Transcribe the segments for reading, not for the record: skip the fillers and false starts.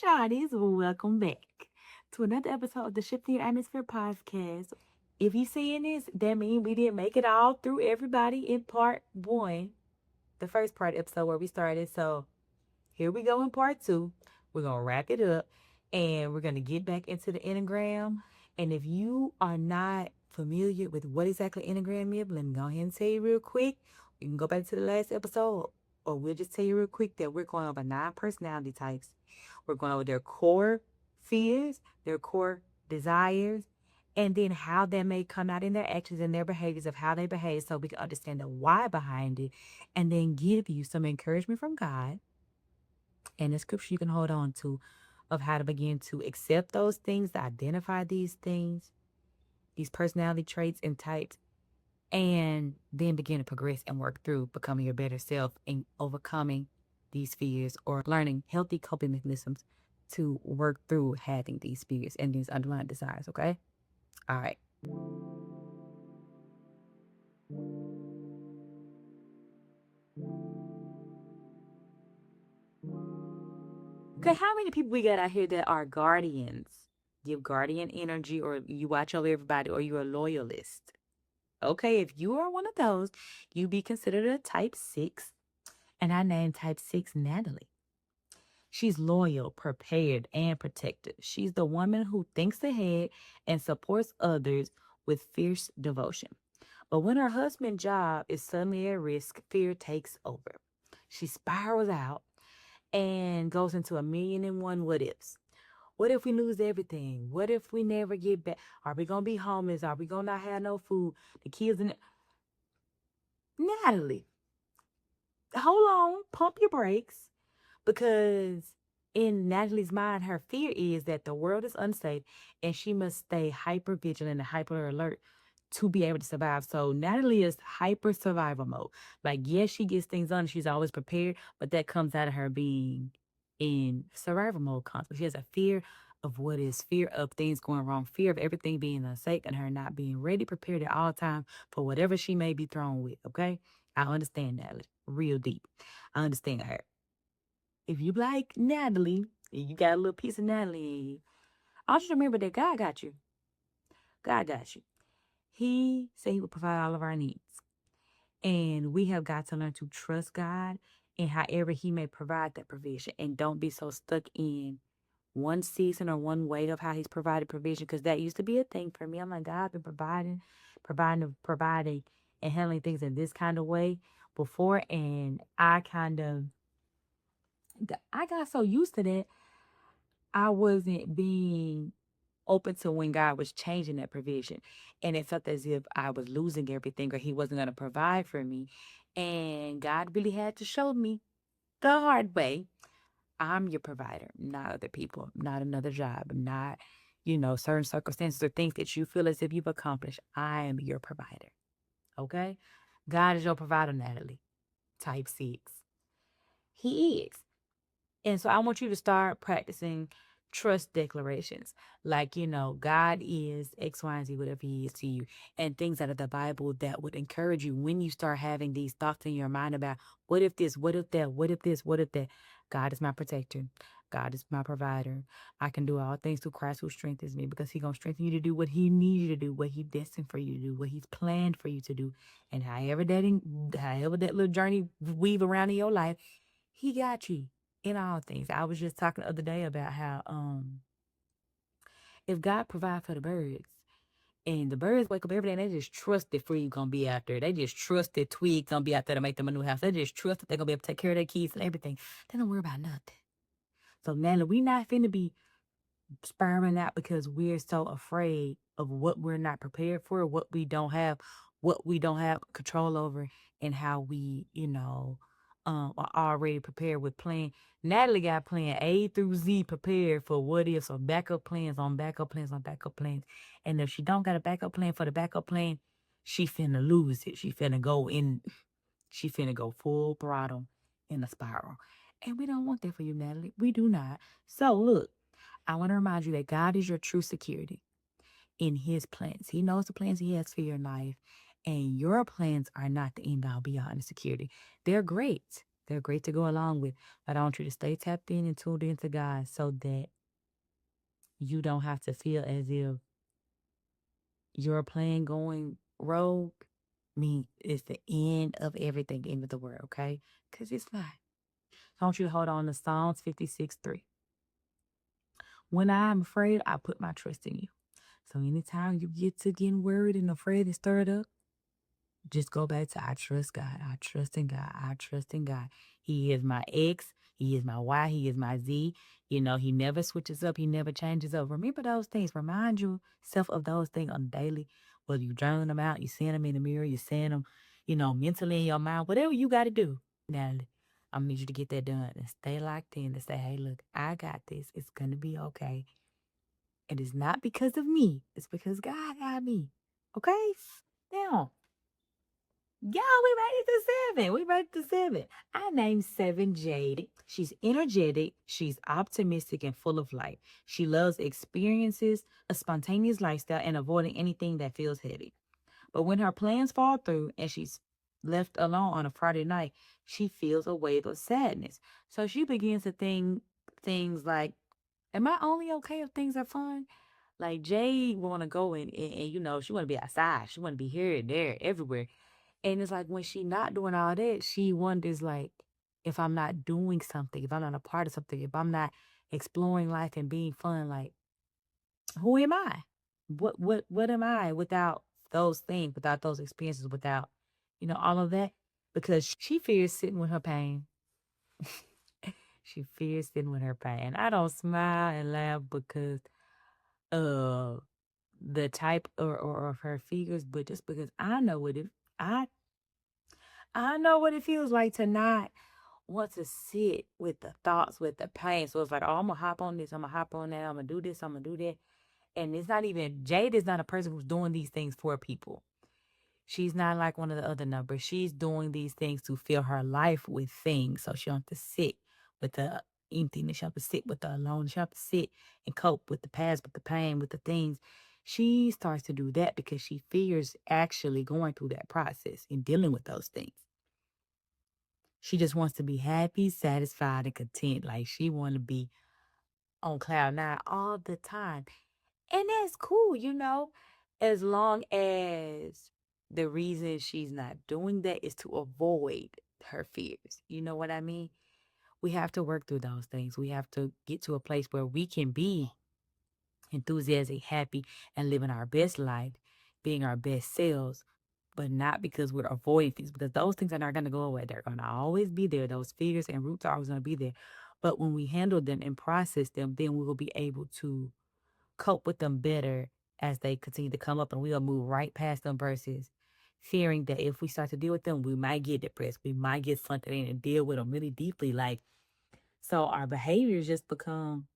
shawties, welcome back to another episode of the Shifting Your Atmosphere podcast. If you seeing this, that means we didn't make it all through everybody in part one, the first part episode where we started. So here we go in part two. We're gonna wrap it up and we're gonna get back into the Enneagram. And if you are not familiar with what exactly Enneagram is, let me go ahead and tell you real quick. You can go back to the last episode, or we'll just tell you real quick that we're going over 9 personality types. We're going over their core fears, their core desires, and then how that may come out in their actions and their behaviors of how they behave so we can understand the why behind it and then give you some encouragement from God and the scripture you can hold on to of how to begin to accept those things, to identify these things, these personality traits and types, and then begin to progress and work through becoming your better self and overcoming these fears or learning healthy coping mechanisms to work through having these fears and these underlying desires. Okay. All right. Okay. How many people we got out here that are guardians? Give guardian energy, or you watch over everybody, or you're a loyalist. Okay. If you are one of those, you be considered a type 6. And I named type 6 Natalie. She's loyal, prepared, and protective. She's the woman who thinks ahead and supports others with fierce devotion. But when her husband's job is suddenly at risk, fear takes over. She spirals out and goes into a million and one what ifs. What if we lose everything? What if we never get back? Are we going to be homeless? Are we going to not have no food? The kids in Natalie, hold on, pump your brakes. Because in Natalie's mind, her fear is that the world is unsafe and she must stay hyper vigilant and hyper alert to be able to survive. So Natalie is hyper survival mode. Like, yes, she gets things done. She's always prepared, but that comes out of her being in survival mode constantly. She has a fear of what is, fear of things going wrong, fear of everything being unsafe and her not being ready, prepared at all times for whatever she may be thrown with. Okay. I understand Natalie real deep. I understand her. If you like Natalie, and you got a little piece of Natalie in you, I want you to remember that God got you. God got you. He said he would provide all of our needs. And we have got to learn to trust God and however he may provide that provision. And don't be so stuck in one season or one way of how he's provided provision. Because that used to be a thing for me. I'm like, God, I've been providing, and handling things in this kind of way before. And I got so used to that I wasn't being open to when God was changing that provision. And it felt as if I was losing everything or he wasn't going to provide for me. And God really had to show me the hard way. I'm your provider, not other people, not another job, not, certain circumstances or things that you feel as if you've accomplished. I am your provider. Okay? God is your provider, Natalie. Type 6. He is. And so I want you to start practicing trust declarations. Like, God is X, Y, and Z, whatever he is to you. And things out of the Bible that would encourage you when you start having these thoughts in your mind about what if this, what if that, what if this, what if that. God is my protector. God is my provider. I can do all things through Christ who strengthens me, because he's going to strengthen you to do what he needs you to do, what he destined for you to do, what he's planned for you to do. And however that little journey weave around in your life, he got you in all things. I was just talking the other day about how if God provide for the birds and the birds wake up every day and they just trust that Free gonna be out there. They just trust that Twig gonna be out there to make them a new house. They just trust that they're gonna be able to take care of their kids and everything. They don't worry about nothing. So now we not finna be spiraling out because we're so afraid of what we're not prepared for, what we don't have control over, and how we, are already prepared with plan. Natalie got plan A through Z prepared for what if, so backup plans on backup plans on backup plans. And if she don't got a backup plan for the backup plan, she finna lose it. She finna go full throttle in a spiral. And we don't want that for you, Natalie. We do not. So look, I want to remind you that God is your true security in his plans. He knows the plans he has for your life. And your plans are not the end all be all and security. They're great. They're great to go along with. But I want you to stay tapped in and tuned into God so that you don't have to feel as if your plan going rogue mean it's the end of everything, end of the world, okay? Because it's not. I want you to hold on to Psalms 56:3. When I am afraid, I put my trust in you. So anytime you get to getting worried and afraid and stirred up, just go back to I trust God. I trust in God. I trust in God. He is my X. He is my Y. He is my Z. You know, he never switches up. He never changes up. Remember those things. Remind yourself of those things on the daily. Whether you journal them out, you seeing them in the mirror, you saying them, mentally in your mind, whatever you got to do. Now, I'm gonna need you to get that done and stay locked in and say, hey, look, I got this. It's gonna be okay. It is not because of me. It's because God got me. Okay? Now, y'all, we made it to seven. We made it to seven. I named seven Jade. She's energetic, she's optimistic and full of life. She loves experiences, a spontaneous lifestyle, and avoiding anything that feels heavy. But when her plans fall through and she's left alone on a Friday night, she feels a wave of sadness. So she begins to think things like, am I only okay if things are fun? Like Jade want to go and she want to be outside. She want to be here and there, everywhere. And it's like when she not doing all that, she wonders like if I'm not doing something, if I'm not a part of something, if I'm not exploring life and being fun, like who am I? What am I without those things, without those experiences, without, all of that? Because she fears sitting with her pain. She fears sitting with her pain. I don't smile and laugh because uh the type or of her figures, but just because I I know what it feels like to not want to sit with the thoughts, with the pain. So it's like, oh, I'm gonna hop on this, I'm gonna hop on that, I'm gonna do this, I'm gonna do that. And it's not even Jade is not a person who's doing these things for people. She's not like one of the other numbers. She's doing these things to fill her life with things. So she don't have to sit with the emptiness. She don't have to sit with the alone. She don't have to sit and cope with the past, with the pain, with the things. She starts to do that because she fears actually going through that process and dealing with those things. She just wants to be happy, satisfied, and content. Like she want to be on cloud nine all the time. And that's cool, as long as the reason she's not doing that is to avoid her fears. You know what I mean? We have to work through those things. We have to get to a place where we can be enthusiastic, happy, and living our best life, being our best selves, but not because we're avoiding things, because those things are not going to go away. They're going to always be there. Those fears and roots are always going to be there. But when we handle them and process them, then we will be able to cope with them better as they continue to come up and we'll move right past them versus fearing that if we start to deal with them, we might get depressed. We might get something in and deal with them really deeply. Like, so our behaviors just become,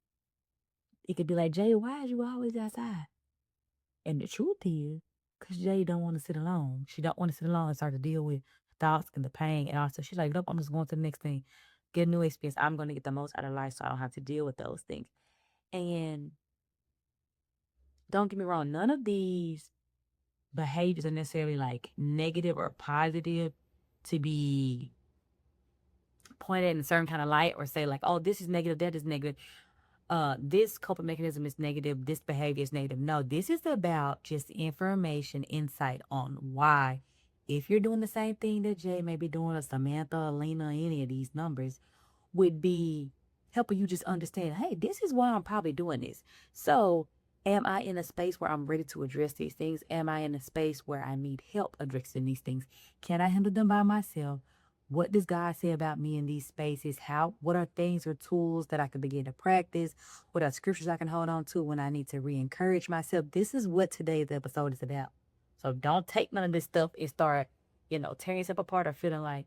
it could be like, Jay, why is you always outside? And the truth is, because Jay don't want to sit alone. She don't want to sit alone and start to deal with thoughts and the pain. And also she's like, nope, I'm just going to the next thing. Get a new experience. I'm going to get the most out of life so I don't have to deal with those things. And don't get me wrong, none of these behaviors are necessarily like negative or positive to be pointed in a certain kind of light or say like, oh, this is negative, that is negative. This coping mechanism is negative, this behavior is negative. No, this is about just information, insight on why. If you're doing the same thing that Jay may be doing, or Samantha, or Lena, or any of these numbers, would be helping you just understand, hey, this is why I'm probably doing this. So, am I in a space where I'm ready to address these things? Am I in a space where I need help addressing these things? Can I handle them by myself? What does God say about me in these spaces? What are things or tools that I can begin to practice? What are scriptures I can hold on to when I need to re-encourage myself? This is what today's episode is about. So don't take none of this stuff and start, tearing yourself apart or feeling like,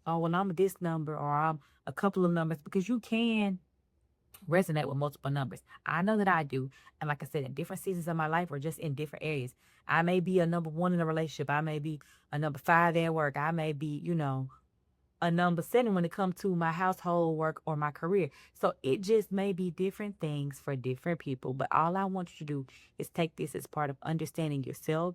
oh, well, I'm this number or I'm a couple of numbers, because you can resonate with multiple numbers. I know that I do. And like I said, in different seasons of my life or just in different areas, I may be a number one in a relationship. I may be a number five at work. I may be, a number seven when it comes to my household work or my career. So it just may be different things for different people. But all I want you to do is take this as part of understanding yourself,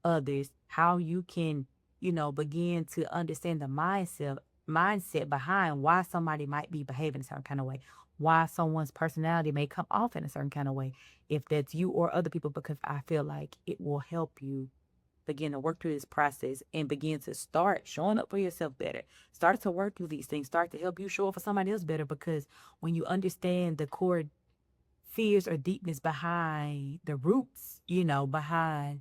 others, how you can, begin to understand the mindset mindset behind why somebody might be behaving a certain kind of way, why someone's personality may come off in a certain kind of way, if that's you or other people, because I feel like it will help you begin to work through this process and begin to start showing up for yourself better. Start to work through these things, start to help you show up for somebody else better, because when you understand the core fears or deepness behind the roots, behind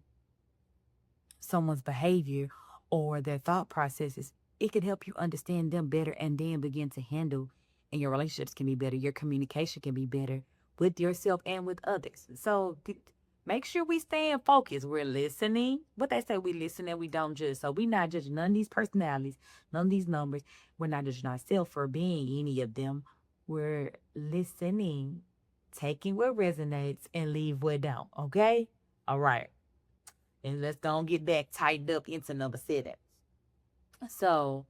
someone's behavior or their thought processes, it can help you understand them better and then begin to handle, and your relationships can be better. Your communication can be better with yourself and with others. So make sure we stay in focus. We're listening. What they say, we listen and we don't judge. So we're not judging none of these personalities, none of these numbers. We're not judging ourselves for being any of them. We're listening, taking what resonates and leave what don't. Okay? All right. And let's don't get back tightened up into number 7. So,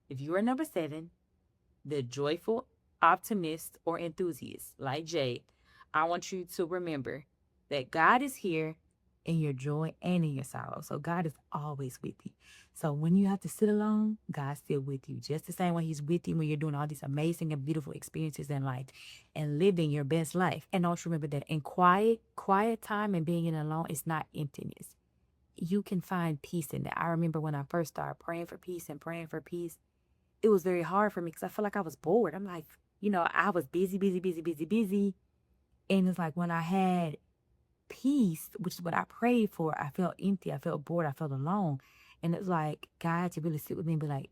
if you are number 7, the joyful optimist or enthusiast, like Jade, I want you to remember that God is here in your joy and in your sorrow. So, God is always with you. So, when you have to sit alone, God's still with you. Just the same way He's with you when you're doing all these amazing and beautiful experiences in life and living your best life. And also remember that in quiet time and being in alone, it's not emptiness. You can find peace in that. I remember when I first started praying for peace and praying for peace, it was very hard for me because I felt like I was bored. I'm like, I was busy, busy, busy, busy, busy. And it's like when I had peace, which is what I prayed for, I felt empty. I felt bored. I felt alone. And it's like God to really sit with me and be like,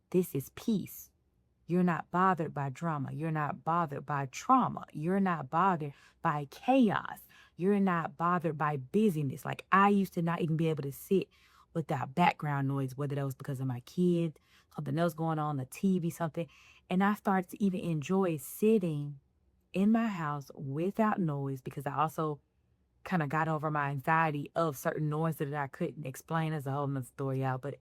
this is peace. You're not bothered by drama. You're not bothered by trauma. You're not bothered by chaos. You're not bothered by busyness. Like I used to not even be able to sit without background noise, whether that was because of my kids, something else going on the TV, something. And I started to even enjoy sitting in my house without noise because I also kind of got over my anxiety of certain noises that I couldn't explain. As a whole nother story out. But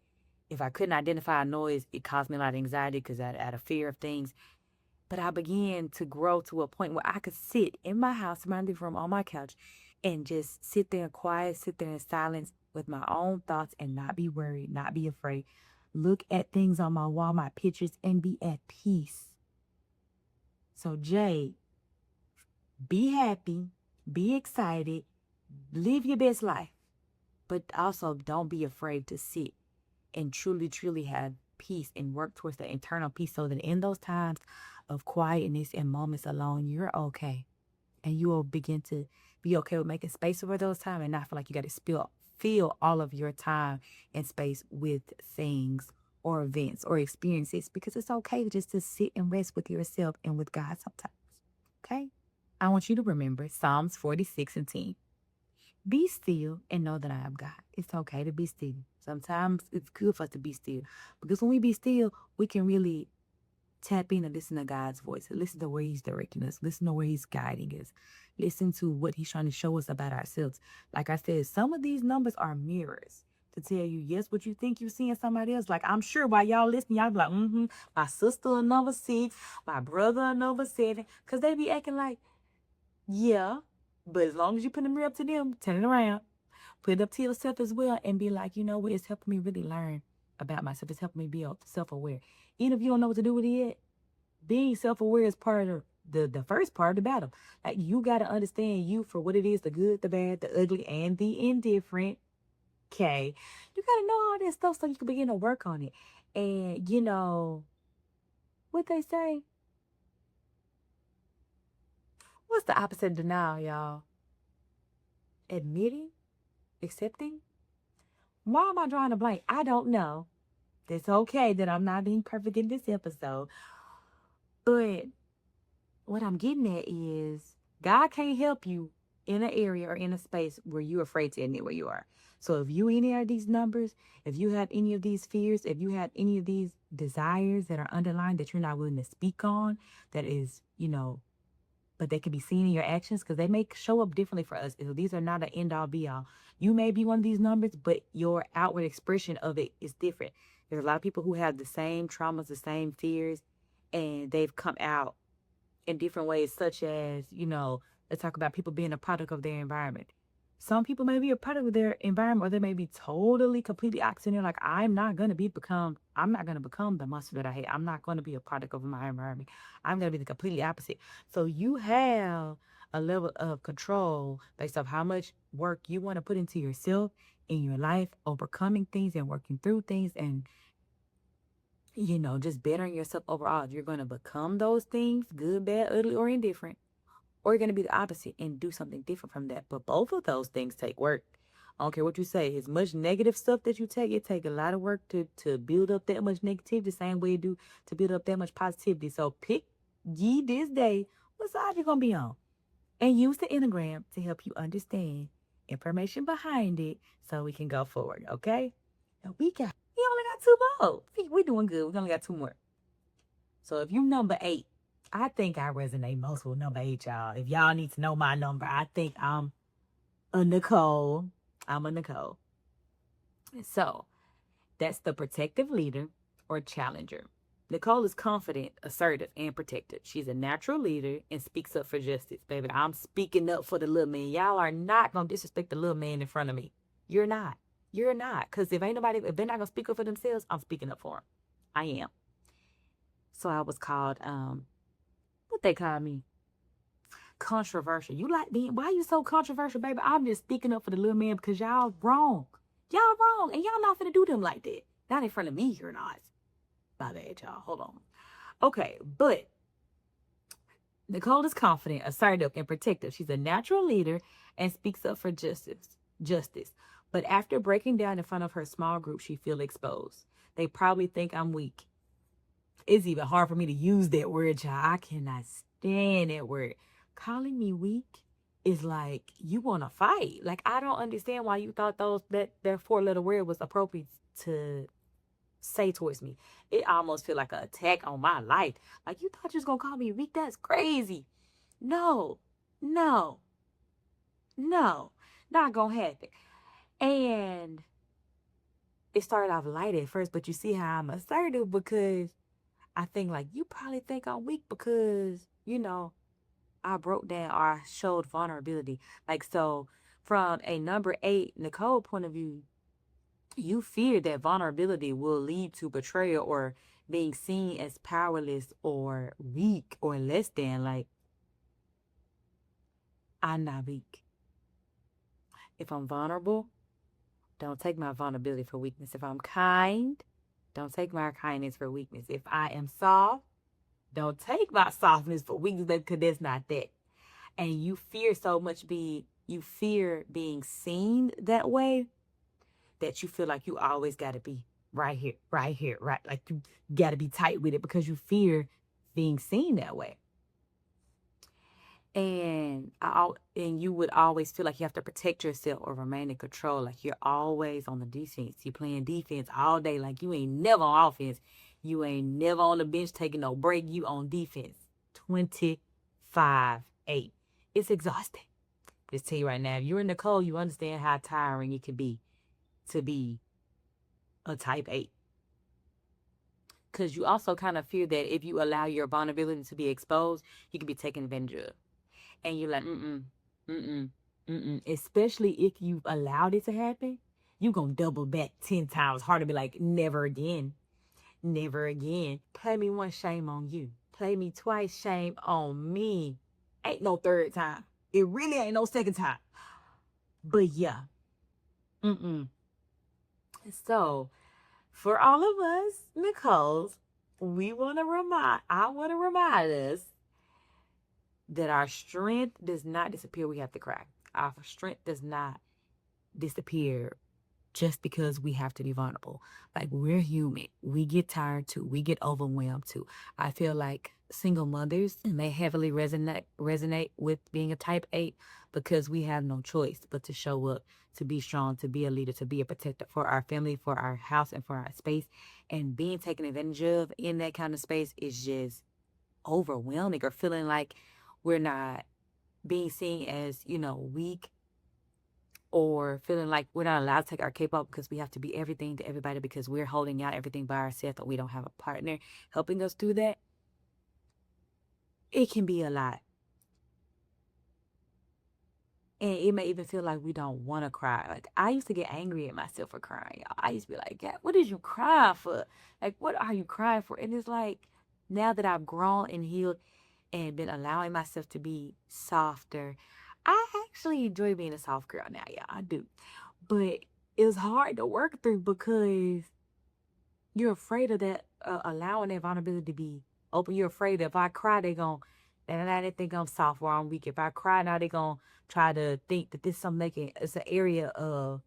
if I couldn't identify a noise, it caused me a lot of anxiety because I had a fear of things. But I began to grow to a point where I could sit in my house, in my living room, on my couch, and just sit there in quiet, sit there in silence with my own thoughts and not be worried, not be afraid. Look at things on my wall, my pictures, and be at peace. So, Jay, be happy, be excited, live your best life, but also don't be afraid to sit and truly, truly have peace and work towards the internal peace so that in those times of quietness and moments alone, you're okay. And you will begin to be okay with making space over those times and not feel like you got to fill all of your time and space with things or events or experiences because it's okay just to sit and rest with yourself and with God sometimes. Okay? I want you to remember Psalms 46:10. Be still and know that I am God. It's okay to be still. Sometimes it's good for us to be still because when we be still, we can really tap in and listen to God's voice. Listen to where He's directing us. Listen to where He's guiding us. Listen to what He's trying to show us about ourselves. Like I said, some of these numbers are mirrors to tell you, yes, what you think you're seeing somebody else. Like I'm sure while y'all listening, y'all be like, my sister a number 6, my brother a number 7. Because they be acting like, yeah, but as long as you put the mirror up to them, turn it around, put it up to yourself as well, and be like, you know what? It's helping me really learn about myself. It's helping me be self-aware. Even if you don't know what to do with it, being self-aware is part of the first part of the battle. Like you got to understand you for what it is, the good, the bad, the ugly, and the indifferent. Okay. You got to know all this stuff so you can begin to work on it. And what they say? What's the opposite of denial, y'all? Admitting? Accepting? Why am I drawing a blank? I don't know. It's okay that I'm not being perfect in this episode. But what I'm getting at is God can't help you in an area or in a space where you're afraid to admit where you are. So if you any of these numbers, if you have any of these fears, if you have any of these desires that are underlined that you're not willing to speak on, that is, but they can be seen in your actions because they may show up differently for us. So these are not an end all be all. You may be one of these numbers, but your outward expression of it is different. There's a lot of people who have the same traumas, the same fears, and they've come out in different ways, such as, let's talk about people being a product of their environment. Some people may be a product of their environment, or they may be totally, completely opposite. They're like, I'm not gonna become the monster that I hate. I'm not gonna be a product of my environment. I'm gonna be the completely opposite. So you have a level of control based off how much work you want to put into yourself in your life, overcoming things and working through things, and just bettering yourself overall. You're gonna become those things, good, bad, ugly, or indifferent, or you're going to be the opposite and do something different from that. But both of those things take work. I don't care what you say. As much negative stuff that you take, it take a lot of work to build up that much negativity, the same way you do to build up that much positivity. So pick ye this day what side you're going to be on, and use the Enneagram to help you understand information behind it so we can go forward, okay? Now we only got two more. We doing good. We only got two more. So if you number 8, I think I resonate most with number 8, y'all. If y'all need to know my number, I think I'm a Nicole. I'm a Nicole. So that's the protective leader or challenger. Nicole is confident, assertive, and protective. She's a natural leader and speaks up for justice. Baby, I'm speaking up for the little man. Y'all are not going to disrespect the little man in front of me. You're not. You're not. Because if they're not going to speak up for themselves, I'm speaking up for them. I am. So I was called, what they call me? Controversial. You like being, why you so controversial, baby? I'm just speaking up for the little man because y'all wrong. Y'all wrong. And y'all not finna do them like that. Not in front of me, you're not. My bad, y'all. Hold on. Okay, but Nicole is confident, assertive, and protective. She's a natural leader and speaks up for justice. Justice. But after breaking down in front of her small group, she feels exposed. They probably think I'm weak. It's even hard for me to use that word, child. I cannot stand that word. Calling me weak is like you want to fight. Like, I don't understand why you thought that 4-letter word was appropriate to say towards me. It almost feel like an attack on my life. Like, you thought you was gonna call me weak? That's crazy. No, no, no, not gonna happen. And it started off light at first, but you see how I'm assertive because I think like you probably think I'm weak because I broke down or I showed vulnerability. Like, so from a number 8 Nicole point of view, you fear that vulnerability will lead to betrayal or being seen as powerless or weak or less than. Like, I'm not weak. If I'm vulnerable, don't take my vulnerability for weakness. If I'm kind, don't take my kindness for weakness. If I am soft, don't take my softness for weakness, because that's not that. And you fear so much you fear being seen that way that you feel like you always got to be right here, right here, right. Like you got to be tight with it because you fear being seen that way. And you would always feel like you have to protect yourself or remain in control. Like you're always on the defense. You're playing defense all day. Like you ain't never on offense. You ain't never on the bench taking no break. You on defense 25/8. It's exhausting. Just tell you right now, if you're in Nicole, you understand how tiring it can be to be a type 8. Because you also kind of fear that if you allow your vulnerability to be exposed, you can be taken advantage of. And you're like, especially if you've allowed it to happen, you're going to double back 10 times harder, be like, never again. Never again. Play me once, shame on you. Play me twice, shame on me. Ain't no third time. It really ain't no second time. But yeah. So, for all of us, Nicole's, I want to remind us that our strength does not disappear. We have to cry. Our strength does not disappear just because we have to be vulnerable. Like, we're human. We get tired too. We get overwhelmed too. I feel like single mothers may heavily resonate with being a type 8 because we have no choice but to show up, to be strong, to be a leader, to be a protector for our family, for our house, and for our space. And being taken advantage of in that kind of space is just overwhelming, or feeling like we're not being seen as, weak, or feeling like we're not allowed to take our cape off because we have to be everything to everybody because we're holding out everything by ourselves and we don't have a partner helping us through that. It can be a lot. And it may even feel like we don't want to cry. Like, I used to get angry at myself for crying, y'all. I used to be like, "God, what is you crying for? Like, what are you crying for?" And it's like, now that I've grown and healed and been allowing myself to be softer, I actually enjoy being a soft girl now, y'all. I do. But it's hard to work through because you're afraid of that, allowing that vulnerability to be open. You're afraid that if I cry, they think I'm soft or I'm weak. If I cry now, they gonna try to think that this is something it's an area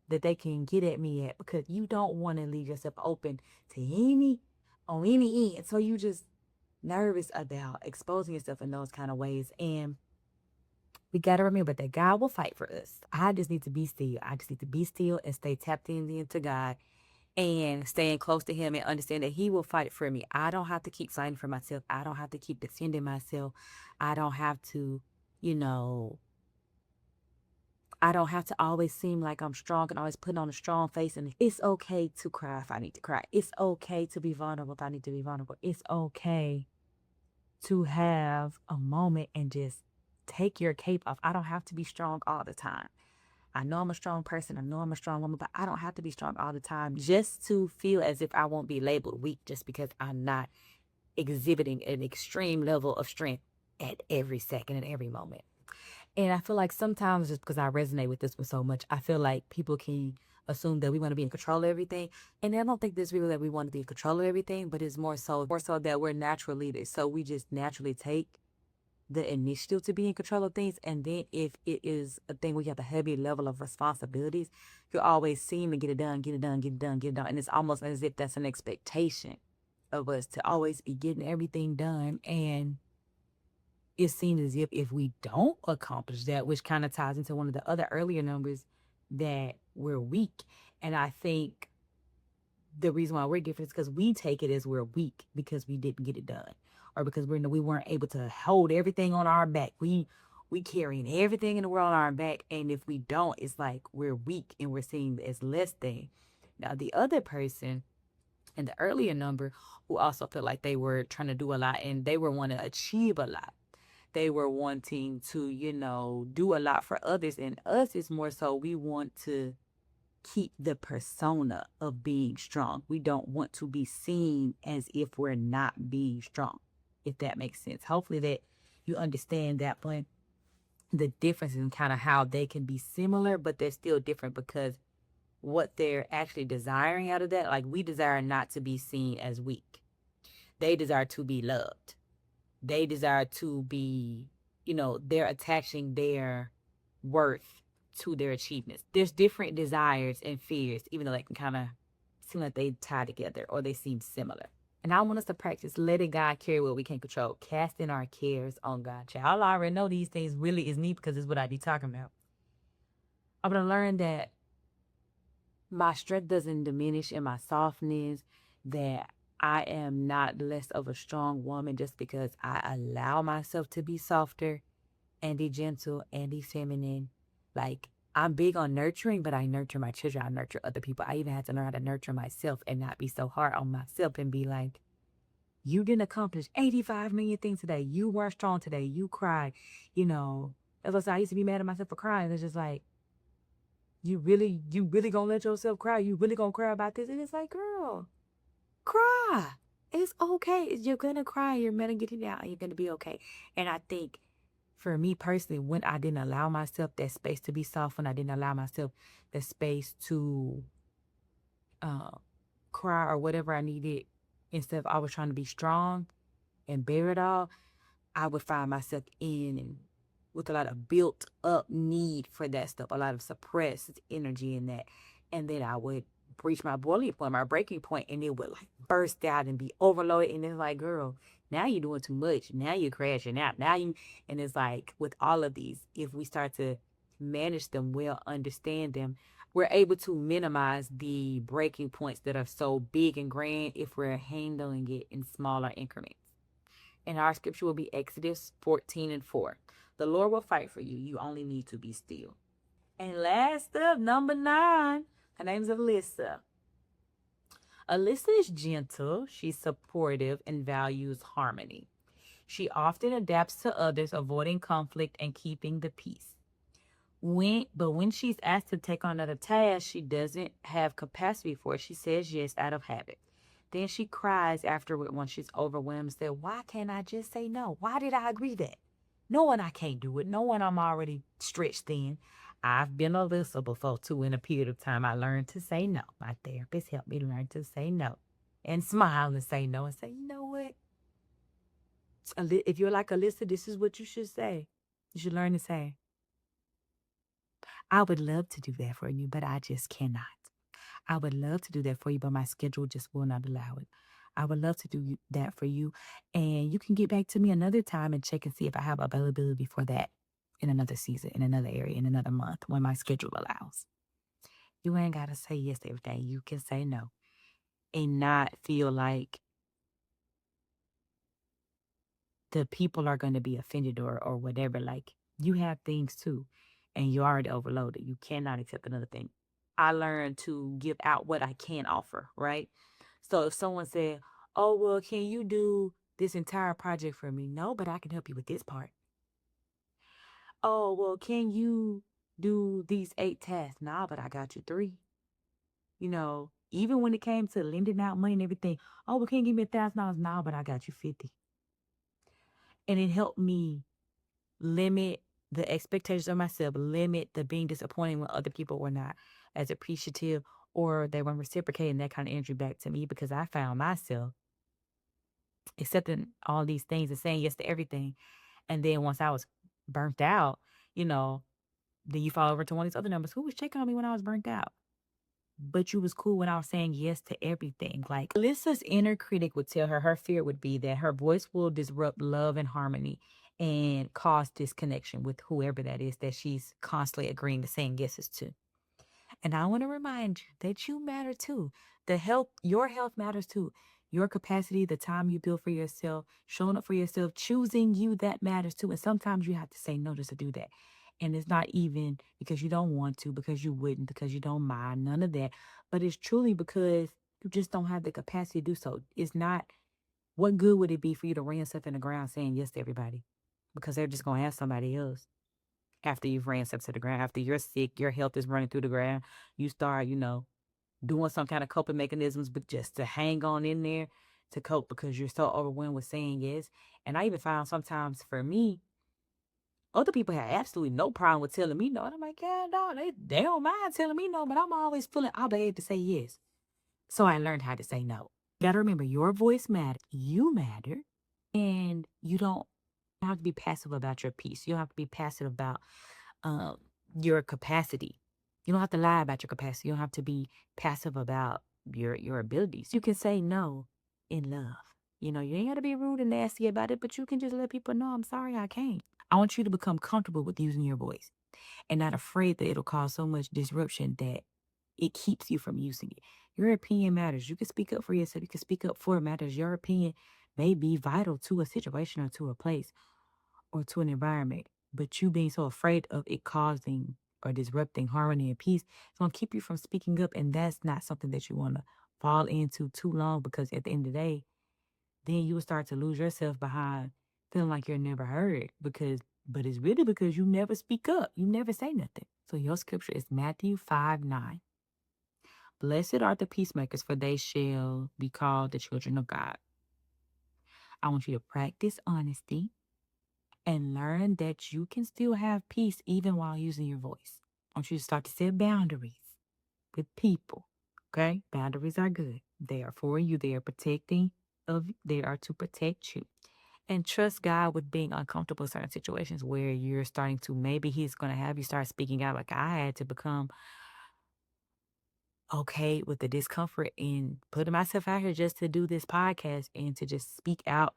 that they can get at me at, because you don't want to leave yourself open to on any end. So you just nervous about exposing yourself in those kind of ways. And we got to remember that God will fight for us. I just need to be still. I just need to be still and stay tapped into God and staying close to him and understand that he will fight for me. I don't have to keep fighting for myself. I don't have to keep defending myself. I don't have to, you know, I don't have to always seem like I'm strong and always putting on a strong face. And it's okay to cry if I need to cry. It's okay to be vulnerable if I need to be vulnerable. It's okay to have a moment and just take your cape off. I don't have to be strong all the time. I know I'm a strong person. I know I'm a strong woman, but I don't have to be strong all the time just to feel as if I won't be labeled weak just because I'm not exhibiting an extreme level of strength at every second and every moment. And I feel like sometimes, just because I resonate with this one so much, I feel like people can assume that we want to be in control of everything. And I don't think there's really that we want to be in control of everything, but it's more so that we're natural leaders. So we just naturally take the initiative to be in control of things. And then if it is a thing where you have a heavy level of responsibilities, you always seem to get it done, get it done, get it done, get it done. And it's almost as if that's an expectation of us to always be getting everything done. And it seems as if we don't accomplish that, which kind of ties into one of the other earlier numbers, that we're weak. And I think the reason why we're different is because we take it as we're weak because we didn't get it done, or because we weren't able to hold everything on our back. We carrying everything in the world on our back, and if we don't, it's like we're weak and we're seen as less than. Now the other person in the earlier number, who also felt like they were trying to do a lot and they were wanting to achieve a lot. They were wanting to, do a lot for others. And us is more so we want to keep the persona of being strong. We don't want to be seen as if we're not being strong, if that makes sense. Hopefully that you understand that point. The difference in kind of how they can be similar, but they're still different because what they're actually desiring out of that, like we desire not to be seen as weak. They desire to be loved. They desire to be, they're attaching their worth to their achievements. There's different desires and fears, even though they can kind of seem like they tie together or they seem similar. And I want us to practice letting God carry what we can't control, casting our cares on God. Y'all already know these things really is neat because it's what I be talking about. I'm going to learn that my strength doesn't diminish in my softness, that I am not less of a strong woman just because I allow myself to be softer and be gentle and be feminine. Like, I'm big on nurturing, but I nurture my children. I nurture other people. I even had to learn how to nurture myself and not be so hard on myself and be like, you didn't accomplish 85 million things today. You weren't strong today. You cried. As I said, I used to be mad at myself for crying. It's just like, you really gonna let yourself cry? You really gonna cry about this? And it's like, girl, cry. It's okay. You're gonna cry. You're gonna get it out. And you're gonna be okay. And I think for me personally, when I didn't allow myself that space to be soft, when I didn't allow myself the space to cry or whatever I needed, instead of always trying to be strong and bear it all, I would find myself with a lot of built up need for that stuff, a lot of suppressed energy in that. And then I would reach my boiling point, my breaking point, and it would like burst out and be overloaded. And it's like, girl, now you're doing too much. Now you're crashing out. And it's like with all of these, if we start to manage them well, understand them, we're able to minimize the breaking points that are so big and grand if we're handling it in smaller increments. And our scripture will be Exodus 14:4. The Lord will fight for you. You only need to be still. And last up, number 9. Her name's Alyssa. Alyssa is gentle. She's supportive and values harmony. She often adapts to others, avoiding conflict and keeping the peace. When she's asked to take on another task, she doesn't have capacity for it. She says yes out of habit. Then she cries afterward when she's overwhelmed and said, why can't I just say no? Why did I agree that? Knowing I can't do it, knowing I'm already stretched thin. I've been Alyssa before too. In a period of time, I learned to say no. My therapist helped me learn to say no and smile and say no and say, you know what? If you're like Alyssa, this is what you should say. You should learn to say, I would love to do that for you, but I just cannot. I would love to do that for you, but my schedule just will not allow it. I would love to do that for you. And you can get back to me another time and check and see if I have availability for that in another season, in another area, in another month when my schedule allows. You ain't got to say yes to everything. You can say no and not feel like the people are going to be offended or whatever. Like you have things too, and you're already overloaded. You cannot accept another thing. I learned to give out what I can offer, right? So if someone said, oh, well, can you do this entire project for me? No, but I can help you with this part. Oh, well, can you do these 8 tasks? Nah, but I got you 3. Even when it came to lending out money and everything, oh, well, can you give me $1,000? Nah, but I got you 50. And it helped me limit the expectations of myself, limit the being disappointed when other people were not as appreciative or they weren't reciprocating that kind of energy back to me because I found myself accepting all these things and saying yes to everything. And then once I was burnt out, you know, then you fall over to one of these other numbers. Who was checking on me when I was burnt out? But you was cool when I was saying yes to everything. Like Alyssa's inner critic would tell her fear would be that her voice will disrupt love and harmony and cause disconnection with whoever that is that she's constantly agreeing to saying yeses to. And I want to remind you that you matter too. Your health matters too. Your capacity, the time you build for yourself, showing up for yourself, choosing you, that matters too. And sometimes you have to say no just to do that. And it's not even because you don't want to, because you wouldn't, because you don't mind, none of that. But it's truly because you just don't have the capacity to do so. It's not, what good would it be for you to run yourself in the ground saying yes to everybody? Because they're just going to have somebody else after you've ran steps to the ground, after you're sick, your health is running through the ground, you start, doing some kind of coping mechanisms, but just to hang on in there to cope because you're so overwhelmed with saying yes. And I even found sometimes for me, other people have absolutely no problem with telling me no. And I'm like, yeah, no, they don't mind telling me no, but I'm always feeling obligated to say yes. So I learned how to say no. You gotta remember your voice matters. You matter. And you don't have to be passive about your peace. You don't have to be passive about um, your capacity. You don't have to lie about your capacity. You don't have to be passive about your abilities. You can say no in love. You ain't got to be rude and nasty about it, but you can just let people know, I'm sorry, I can't. I want you to become comfortable with using your voice and not afraid that it'll cause so much disruption that it keeps you from using it. Your opinion matters. You can speak up for yourself. You can speak up for matters. Your opinion may be vital to a situation or to a place or to an environment, but you being so afraid of it causing or disrupting harmony and peace, it's going to keep you from speaking up. And that's not something that you want to fall into too long because at the end of the day, then you will start to lose yourself behind feeling like you're never heard but it's really because you never speak up. You never say nothing. So your scripture is Matthew 5:9. Blessed are the peacemakers, for they shall be called the children of God. I want you to practice honesty and learn that you can still have peace even while using your voice. I want you to start to set boundaries with people. Okay? Boundaries are good. They are for you. They are to protect you. And trust God with being uncomfortable in certain situations where you're starting to, maybe He's gonna have you start speaking out like I had to become okay with the discomfort in putting myself out here just to do this podcast and to just speak out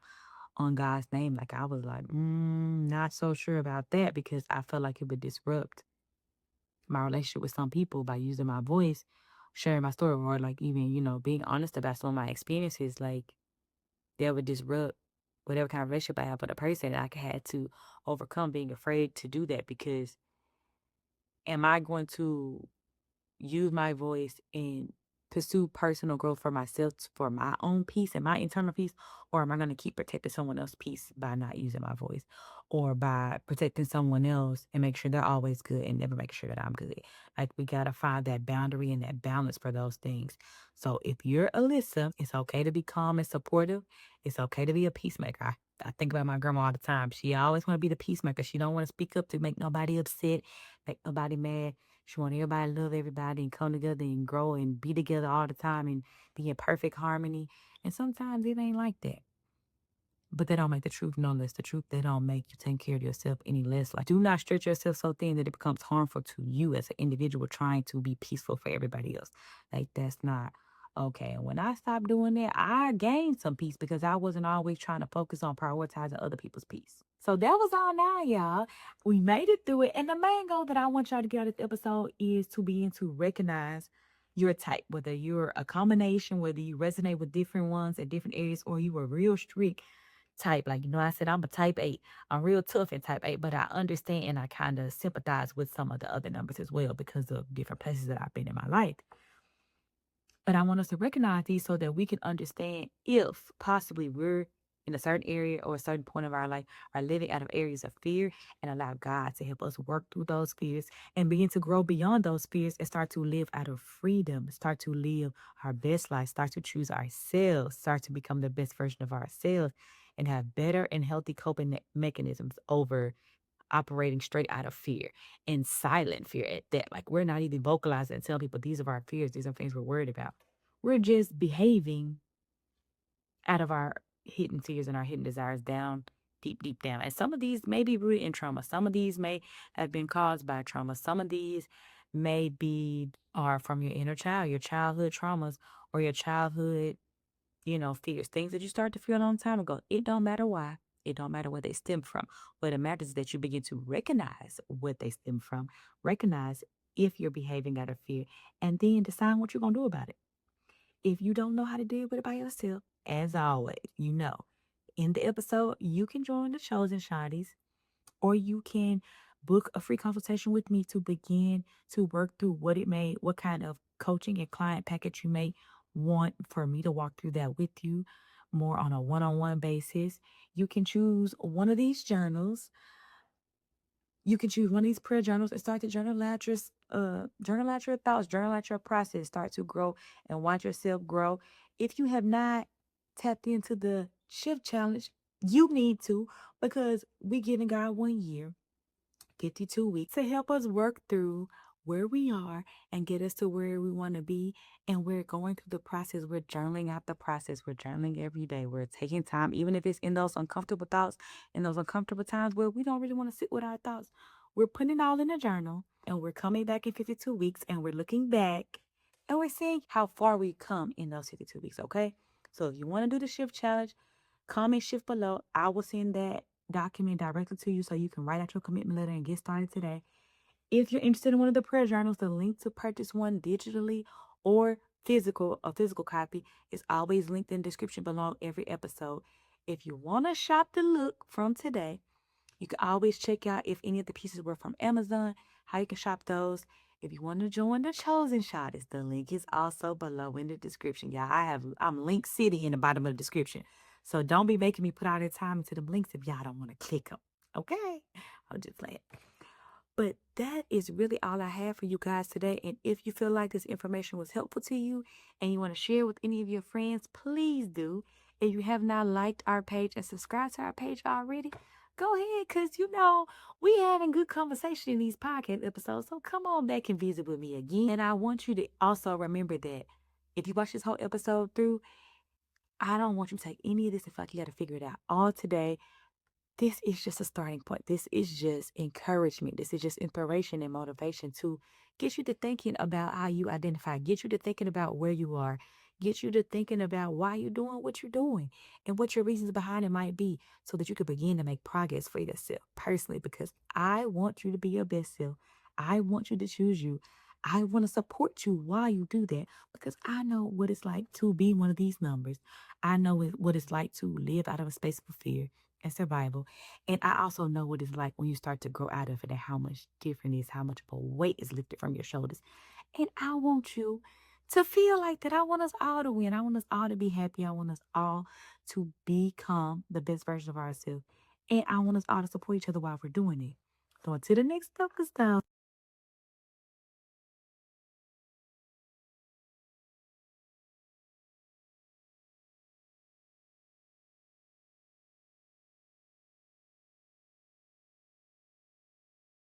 on God's name. Like I was like, not so sure about that because I felt like it would disrupt my relationship with some people by using my voice, sharing my story, or like even, being honest about some of my experiences. Like that would disrupt whatever kind of relationship I have with a person. I had to overcome being afraid to do that because am I going to use my voice and pursue personal growth for myself, for my own peace and my internal peace? Or am I going to keep protecting someone else's peace by not using my voice, or by protecting someone else and make sure they're always good and never make sure that I'm good? Like, we got to find that boundary and that balance for those things. So if you're Alyssa, it's okay to be calm and supportive. It's okay to be a peacemaker. I think about my grandma all the time. She always want to be the peacemaker. She don't want to speak up to make nobody upset, make nobody mad. She want everybody to love everybody and come together and grow and be together all the time and be in perfect harmony. And sometimes it ain't like that. But they don't make the truth no less the truth. They don't make you take care of yourself any less. Like, do not stretch yourself so thin that it becomes harmful to you as an individual trying to be peaceful for everybody else. Like, that's not okay. And when I stopped doing that, I gained some peace because I wasn't always trying to focus on prioritizing other people's peace. So that was all now, y'all. We made it through it. And the main goal that I want y'all to get out of this episode is to begin to recognize your type, whether you're a combination, whether you resonate with different ones at different areas, or you are real strict type. Like, I said I'm a type 8. I'm real tough in type 8, but I understand and I kind of sympathize with some of the other numbers as well because of different places that I've been in my life. But I want us to recognize these so that we can understand if possibly we're in a certain area or a certain point of our life are living out of areas of fear, and allow God to help us work through those fears and begin to grow beyond those fears and start to live out of freedom, start to live our best life, start to choose ourselves, start to become the best version of ourselves, and have better and healthy coping mechanisms over operating straight out of fear and silent fear at that. Like, we're not even vocalizing and telling people these are our fears, these are things we're worried about. We're just behaving out of our hidden fears and our hidden desires down deep, deep down. And some of these may be rooted in trauma. Some of these may have been caused by trauma. Some of these may be are from your inner child, your childhood traumas, or your childhood, fears, things that you started to feel a long time ago. It don't matter why. It don't matter where they stem from. What it matters is that you begin to recognize what they stem from, recognize if you're behaving out of fear, and then decide what you're going to do about it. If you don't know how to deal with it by yourself, as always, in the episode, you can join the chosen shawties, or you can book a free consultation with me to begin to work through what kind of coaching and client package you may want for me to walk through that with you more on a one-on-one basis. You can choose one of these journals. You can choose one of these prayer journals and start to journal out your thoughts, journal out your process, start to grow and watch yourself grow. If you have not tapped into the shift challenge, you need to, because we giving God 1 year, 52 weeks to help us work through where we are and get us to where we want to be. And we're going through the process. We're journaling out the process. We're journaling every day. We're taking time, even if it's in those uncomfortable thoughts, in those uncomfortable times where we don't really want to sit with our thoughts. We're putting it all in a journal, and we're coming back in 52 weeks, and we're looking back and we're seeing how far we come in those 52 weeks. Okay. So if you want to do the shift challenge, comment shift below. I will send that document directly to you so you can write out your commitment letter and get started today. If you're interested in one of the prayer journals, the link to purchase one digitally or a physical copy is always linked in the description below every episode. If you want to shop the look from today, you can always check out if any of the pieces were from Amazon, how you can shop those. If you want to join the chosen shotties, the link is also below in the description. Y'all, I'm link city in the bottom of the description. So don't be making me put all that time into the links if y'all don't want to click them. Okay? I'll just play it. But that is really all I have for you guys today. And if you feel like this information was helpful to you and you want to share with any of your friends, please do. If you have not liked our page and subscribed to our page already, go ahead, because we having good conversation in these podcast episodes. So come on back and visit with me again. And I want you to also remember that if you watch this whole episode through, I don't want you to take any of this and feel like you got to figure it out all today. This is just a starting point. This is just encouragement. This is just inspiration and motivation to get you to thinking about how you identify, get you to thinking about where you are, get you to thinking about why you're doing what you're doing and what your reasons behind it might be, so that you could begin to make progress for yourself personally, because I want you to be your best self. I want you to choose you. I want to support you while you do that, because I know what it's like to be one of these numbers. I know what it's like to live out of a space of fear and survival. And I also know what it's like when you start to grow out of it and how much different it is, how much of a weight is lifted from your shoulders. And I want you to feel like that. I want us all to win. I want us all to be happy. I want us all to become the best version of ourselves. And I want us all to support each other while we're doing it. So until the next episode.